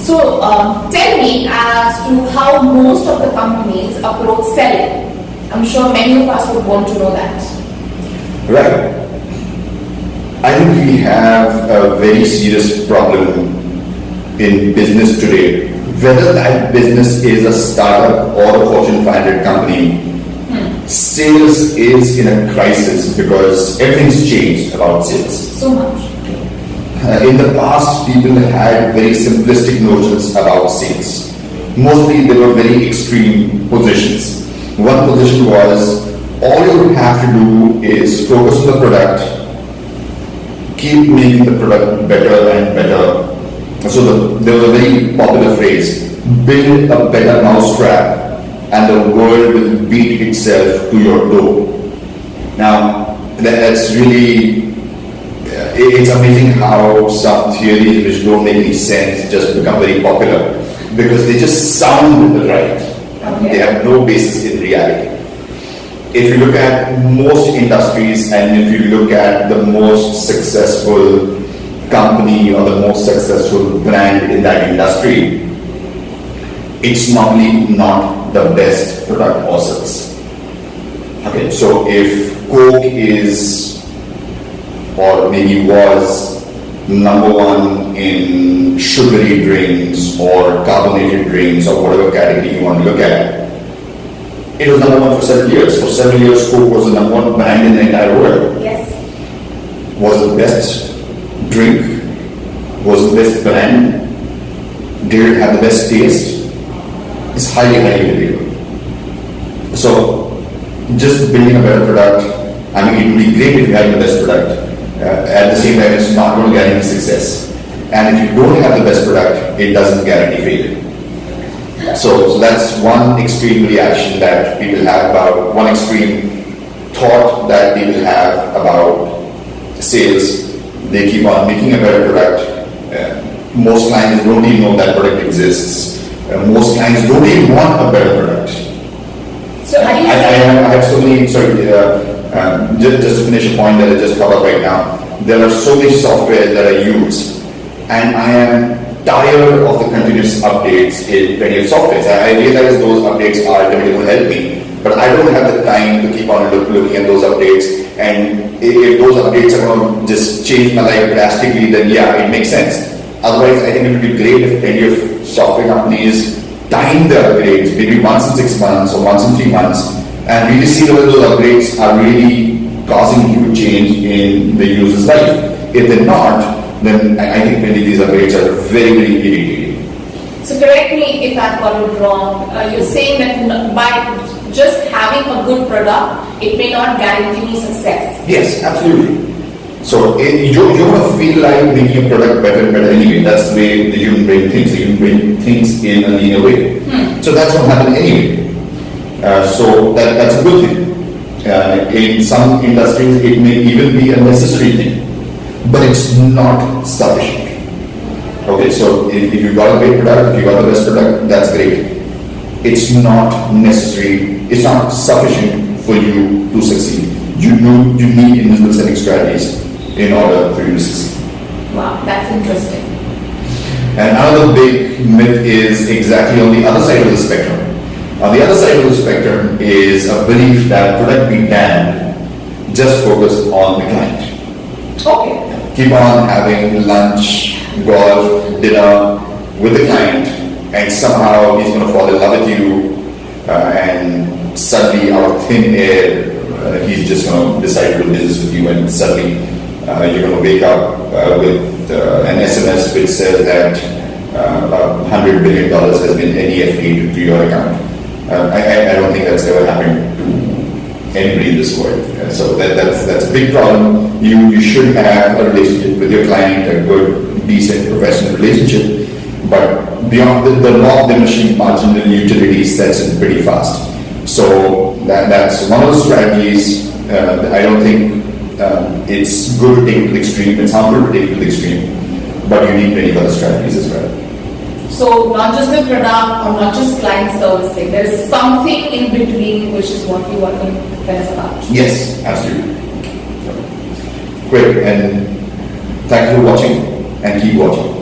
Tell me as to how most of the companies approach selling. I'm sure many of us would want to know that. Right. I think we have a very serious problem in business today. Whether that business is a startup or a Fortune 500 company, sales is in a crisis because everything's changed about sales. So much. In the past, people had very simplistic notions about sales. Mostly they were very extreme positions. One position was, all you have to do is focus on the product, keep making the product better and better. So there was a very popular phrase, build a better mousetrap and the world will beat itself to your door. Now, that's really, it's amazing how some theories which don't make any sense just become very popular because they just sound right. Okay. They have no basis in reality. If you look at most industries and if you look at the most successful company or the most successful brand in that industry, it's normally not the best product or service. Okay, so if Coke is or maybe was number one in sugary drinks or carbonated drinks or whatever category you want to look at, it was number one for several years. For several years, Coke was the number one brand in the entire world. Yes. Was the best drink? Was the best brand? Did it have the best taste? It's highly, highly debatable. So, just building a better product, I mean, it would be great if you had the best product. At the same time, it's not going to guarantee success. And if you don't have the best product, it doesn't guarantee failure. So that's one extreme reaction that people have about, one extreme thought that people have about sales. They keep on making a better product. Most clients don't even know that product exists. Most clients don't even want a better product. So I have so many, just to finish a point that I just thought of right now, there are so many software that I use, and I am tired of the continuous updates in plenty of softwares. I realize those updates are definitely going to help me, but I don't have the time to keep on looking at those updates, and if those updates are going to just change my life drastically, then yeah, it makes sense. Otherwise, I think it would be great if plenty of software companies time their upgrades, maybe once in 6 months or once in 3 months, and really see whether those upgrades are really causing huge change in the user's life. If they're not, then I think many of these upgrades are very, very irritating. So correct me if I've got it wrong. You're saying that by just having a good product, it may not guarantee me success. Yes, absolutely. So you're going to feel like making a product better and better anyway. That's the way the human brain thinks. The human brain thinks in a linear way. So that's going to happen anyway. So that's a good thing. In some industries, it may even be a necessary thing, but it's not sufficient. Okay, so if you got a great product, if you got the best product, that's great. It's not necessary, it's not sufficient for you to succeed. You need invisible selling strategies in order for you to succeed. Wow, that's interesting. And another big myth is exactly on the other side of the spectrum. On the other side of the spectrum is a belief that product be damned, just focus on the client. Okay. Keep on having lunch, golf, dinner with the client, and somehow he's going to fall in love with you, and suddenly out of thin air, he's just going to decide to do business with you, and suddenly you're going to wake up with an SMS which says that $100 billion has been NEFT'd to your account. I don't think that's ever happened to anybody in this world. So that's a big problem. You should have a relationship with your client, a good, decent, professional relationship. But beyond the law of diminishing marginal utility sets in pretty fast. So that's one of the strategies. I don't think it's good to take it to the extreme. It's harmful to take it to the extreme. But you need many other strategies as well. So not just the product or not just client servicing, there is something in between which is what you want to tell us about. Yes, absolutely. Great, and thank you for watching and keep watching.